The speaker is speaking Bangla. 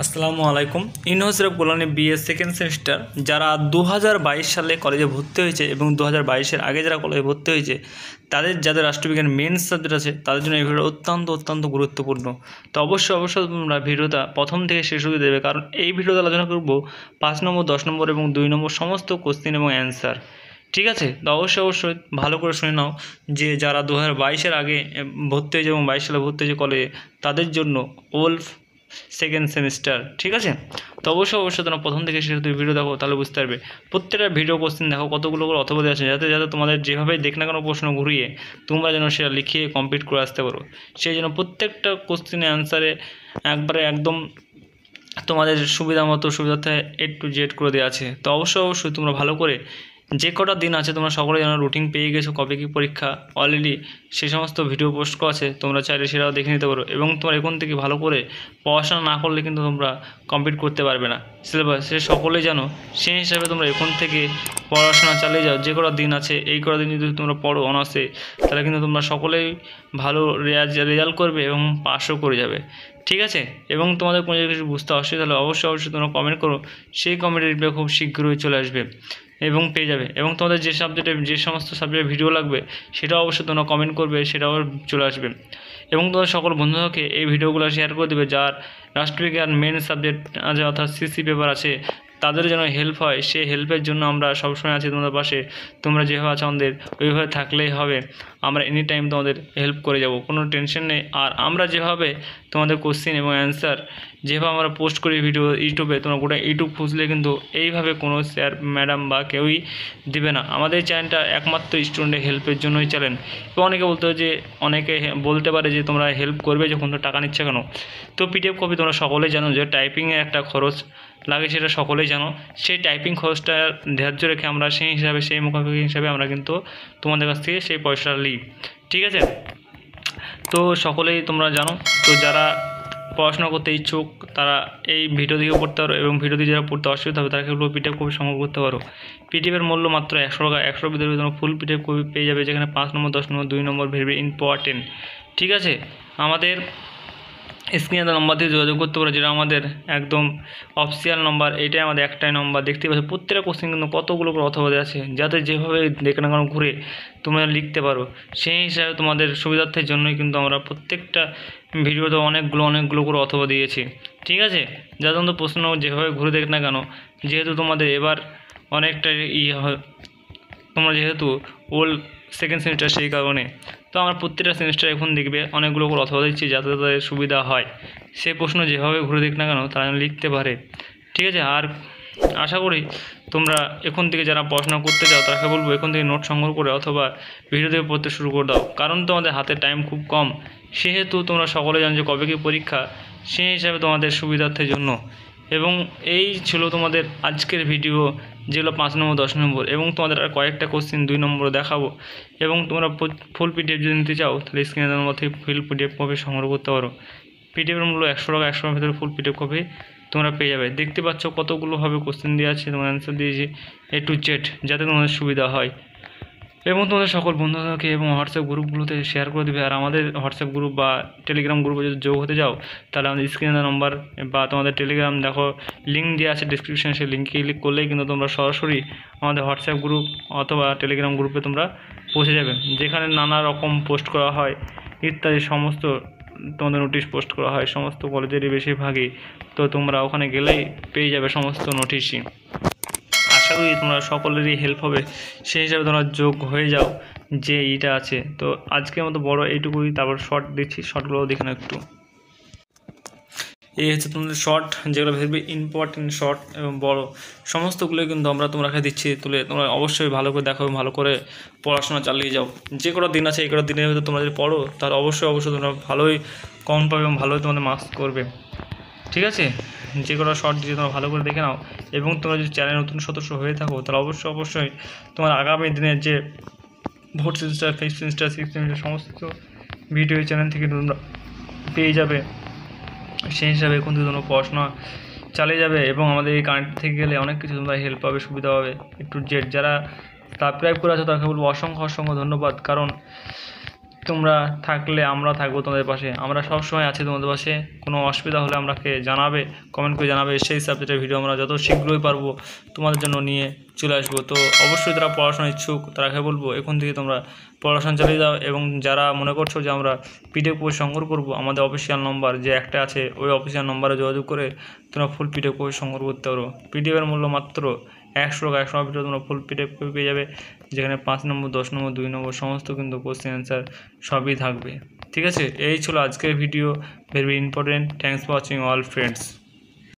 আসসালামু আলাইকুম। University of Kalyani BA second semester যারা 2022 সালে কলেজে ভর্তি হয়েছে এবং 2022-এর আগে যারা কলেজে ভর্তি হয়েছে যাদের রাষ্ট্রবিজ্ঞান মেন্স সাবজেক্ট আছে তাদের জন্য এই ভিডিও অত্যন্ত গুরুত্বপূর্ণ। তো অবশ্যই তোমরা ভিডিওটা প্রথম থেকে শেষ অবধি দেবে, কারণ এই ভিডিওতে আলোচনা করব 5 নম্বর, 10 নম্বর এবং 2 নম্বর সমস্ত কোশ্চেন এবং অ্যান্সার। ঠিক আছে, তো অবশ্যই ভালো করে শুনে নাও যে যারা 2022-এর আগে ভর্তি হয়েছে এবং 22 সালে ভর্তি হয়েছে কলেজে তাদের জন্য ওল্ড সেকেন্ড সেমিস্টার। ঠিক আছে, তো অবশ্যই তোমরা প্রথম থেকে শেষ অবধি ভিডিও দেখো, তাহলে বুঝতে পারবে। প্রত্যেকটা ভিডিও কোশ্চেন দেখো কতগুলো করে অথবা আছে, যাতে তোমাদের যেভাবে দেখ না কোনো প্রশ্ন ঘুরিয়ে তোমরা যেন সেটা লিখিয়ে কমপ্লিট করে আসতে পারো। সেই জন্য প্রত্যেকটা কোশ্চেনের অ্যান্সারে একদম তোমাদের সুবিধার্থে A to Z করে দেওয়া আছে। তো অবশ্যই তোমরা ভালো করে যে কটা দিন আছে তোমরা সকলে যেন রুটিন পেয়ে গেছো, কবে কী পরীক্ষা অলরেডি সেই সমস্ত ভিডিও পোস্ট করা আছে, তোমরা চাইলে সেটাও দেখে নিতে পারো। এবং তোমরা এখন থেকে ভালো করে পড়াশোনা না করলে কিন্তু তোমরা কমপ্লিট করতে পারবে না সিলেবাস, সে সকলেই জানো। সেই হিসাবে তোমরা এখন থেকে পড়াশোনা চালিয়ে যাও। যে কটা দিন আছে এই কটা দিন যদি তোমরা পড়ো অনার্সে, তাহলে কিন্তু তোমরা সকলেই ভালো রেজাল্ট করবে এবং পাসও করে যাবে। ঠিক আছে, এবং তোমাদের কোনো কিছু বুঝতে অসুবিধা হলে অবশ্যই তোমরা কমেন্ট করো, সেই কমেন্টের রিপ্লাই খুব শীঘ্রই চলে আসবে এবং পেয়ে যাবে। এবং তোমাদের যে সমস্ত সাবজেক্টের ভিডিও লাগবে সেটাও অবশ্যই তোমরা কমেন্ট করবে, সেটাও চলে আসবে। এবং তোমাদের সকল বন্ধুদেরকে এই ভিডিওগুলো শেয়ার করে দেবে যার রাষ্ট্রবিজ্ঞান মেন সাবজেক্ট আছে অর্থাৎ সিসি পেপার আছে, তাদের যেন হেল্প হয়। সেই হেল্পের জন্য আমরা সবসময় আছি তোমাদের পাশে। তোমরা যেভাবে আছো আমাদের ওইভাবে থাকলেই হবে, আমরা এনি টাইম তোমাদের হেল্প করে যাব, কোনো টেনশন নেই। আর আমরা যেভাবে তোমাদের কোশ্চেন এবং অ্যান্সার যেভাবে আমরা পোস্ট করি ভিডিও ইউটিউবে, তোমরা গোটা ইউটিউব খুঁজলে কিন্তু এইভাবে কোনো স্যার ম্যাডাম বা কেউই দিবে না। আমাদের চ্যানেলটা একমাত্র স্টুডেন্টের হেল্পের জন্যই চ্যানেল। তো অনেকে বলতে পারে যে তোমরা হেল্প করবে যখন তো টাকা নিচ্ছে কেন। তো PDF কপি তোমরা সকলেই জানো যে টাইপিংয়ের একটা খরচ লাগে, সেটা সকলেই জানো। সেই টাইপিং খরচটা ধার্য রেখে আমরা সেই মুখাপেক্ষি হিসাবে আমরা কিন্তু তোমাদের কাছ থেকে সেই পয়সাটা নিই। ঠিক আছে, তো সকলেই তোমরা জানো। তো যারা পড়াশোনা করতে ইচ্ছুক তারা এই ভিডিও দিকে পড়তে পারো, এবং ভিডিও দিয়ে যারা পড়তে অসুবিধা হবে তারা কেবল PDF কপি সংগ্রহ করতে পারো। PDFের মূল্য মাত্র 100 টাকা। 100 ভিতরে তোমরা ফুল PDF কপি পেয়ে যাবে, যেখানে 5 নম্বর, 10 নম্বর, 2 নম্বর ভেরি ইম্পর্টেন্ট। ঠিক আছে, আমাদের স্ক্রিনে নম্বর দিয়ে যোগাযোগ করতে পারো, যেটা আমাদের একদম অফিসিয়াল নম্বর। এইটাই আমাদের একটাই নম্বর। দেখতে পাচ্ছ প্রত্যেকটা কোশ্চেন কিন্তু কতগুলো করে অথবা আছে, যাতে যেভাবে দেখে না কেন ঘুরে তোমরা লিখতে পারো। সেই হিসাবে তোমাদের সুবিধার্থের জন্যই কিন্তু আমরা প্রত্যেকটা ভিডিওতে অনেকগুলো করে অথবা দিয়েছি। ঠিক আছে, যাতে তোমাদের প্রশ্ন যেভাবে ঘুরে দেখ না কেন, যেহেতু তোমাদের এবার অনেকটা তোমরা যেহেতু ওল্ড সেকেন্ড সেমিস্টার, সেই কারণে তো আমরা প্রত্যেকটা সেমিস্টার এখন দেখবে অনেকগুলো করে অথবা দিচ্ছি, যাতে তাদের সুবিধা হয়। সে প্রশ্ন যেভাবে ঘুরে দেখ না কেন তারা যেন লিখতে পারে। ঠিক আছে, আর আশা করি তোমরা এখন থেকে যারা পড়াশোনা করতে যাও তাকে বলবো এখন থেকে নোট সংগ্রহ করে অথবা ভিডিও থেকে পড়তে শুরু করে দাও, কারণ তোমাদের হাতে টাইম খুব কম। সেহেতু তোমরা সকলে জানো যে কবে কী পরীক্ষা, সেই হিসাবে তোমাদের সুবিধার্থের জন্য। এবং এই ছিল তোমাদের আজকের ভিডিও, যেগুলো 5 নম্বর, 10 নম্বর, এবং তোমাদের আর কয়েকটা কোশ্চেন 2 নম্বরে দেখাবো। এবং তোমরা ফুল PDF যদি নিতে চাও তাহলে স্ক্রিনে দেওয়ার মধ্যে ফুল PDF কপি সংগ্রহ করতে পারো। PDFের মূল্য 100 টাকা। 100 টাকার ভিতরে ফুল PDF কপি তোমরা পেয়ে যাবে। দেখতে পাচ্ছ কতগুলোভাবে কোশ্চেন দেওয়া আছে, তোমার অ্যান্সার দিয়েছি A to Z, যাতে তোমাদের সুবিধা হয়। এবং তোমাদের সকল বন্ধুদেরকে এবং হোয়াটসঅ্যাপ গ্রুপগুলোতে শেয়ার করে দেবে। আর আমাদের হোয়াটসঅ্যাপ গ্রুপ বা টেলিগ্রাম গ্রুপে যদি যোগ হতে যাও তাহলে আমাদের স্ক্রিনে নম্বর বা তোমাদের টেলিগ্রাম দেখো লিঙ্ক দেওয়া আছে ডিসক্রিপশানে, সেই লিঙ্কে ক্লিক করলেই কিন্তু তোমরা সরাসরি আমাদের হোয়াটসঅ্যাপ গ্রুপ অথবা টেলিগ্রাম গ্রুপে তোমরা পৌঁছে যাবে, যেখানে নানা রকম পোস্ট করা হয় ইত্যাদি সমস্ত তোমাদের নোটিশ পোস্ট করা হয় সমস্ত কলেজেরই বেশিরভাগই। তো তোমরা ওখানে গেলেই পেয়ে যাবে সমস্ত নোটিশই। আশা করি তোমরা সকলেরই হেল্প হবে, সেই হিসাবে তোমরা যোগ হয়ে যাও যে এইটা আছে। তো আজকের মতো বড় এইটুকুই, তারপর শর্ট দিচ্ছি, শর্টগুলো দেখে নাও একটু। এই হচ্ছে তোমাদের শর্ট, যেগুলো ভেরি ইম্পর্টেন্ট শর্ট এবং বড় সমস্তগুলোই কিন্তু তোমরা দিচ্ছি তুলে। তোমরা অবশ্যই ভালো করে দেখো, ভালো করে পড়াশোনা চালিয়ে যাও। যে কটা দিন আছে এই কটা দিনের ভিতরে তোমরা যদি পড়ো তাহলে অবশ্যই তোমরা ভালোই কম পাবে এবং ভালোই তোমাদের মার্কস করবে। ঠিক আছে, যে কটা শর্ট দিয়ে তোমরা ভালো করে দেখে নাও। এবং তোমরা যদি চ্যানেল নতুন সদস্য হয়ে থাকো তাহলে অবশ্যই তোমার আগামী দিনের যে 4th semester, 5th semester, 6th semester সমস্ত ভিডিও চ্যানেল থেকে তোমরা পেয়ে যাবে। সেই হিসাবে এখন থেকে তোমরা পড়াশোনা চালিয়ে যাবে এবং আমাদের এই কানেক্ট থেকে গেলে অনেক কিছু তোমরা হেল্প পাবে, সুবিধা হবে। A to Z যারা সাবস্ক্রাইব করে আছো তাকে বলবো অসংখ্য ধন্যবাদ, কারণ তোমরা থাকলে আমরা থাকবো তোমাদের পাশে, আমরা সবসময় আছি তোমাদের পাশে। কোনো অসুবিধা হলে আমাকে জানাবে, কমেন্ট করে জানাবে। সেই সাবজেক্টের ভিডিও আমরা যত শীঘ্রই পারবো তোমাদের জন্য নিয়ে চলে আসবো। তো অবশ্যই যারা পড়াশোনা ইচ্ছুক তারাকে বলবো এখন থেকে তোমরা পড়াশোনা চালিয়ে যাও। এবং যারা মনে করছো যে আমরা পিডিএফ কোর্স সংগ্রহ করবো, আমাদের অফিসিয়াল নম্বর যে একটা আছে ওই অফিসিয়াল নম্বরে যোগাযোগ করে তোমরা ফুল পিডিএফ কোর্স সংগ্রহ করতে পারো। পিডিএফের মূল্য মাত্র 100 টাকা। 100 ভিডিও তোমরা ফুল পিডিএফ পেয়ে যাবে, যেখানে 5 নম্বর, 10 নম্বর, 2 নম্বর সমস্ত কিন্তু কোশ্চেন অ্যান্সার সবই থাকবে। ঠিক আছে, এই ছিল আজকের video, very important. Thanks for watching all friends.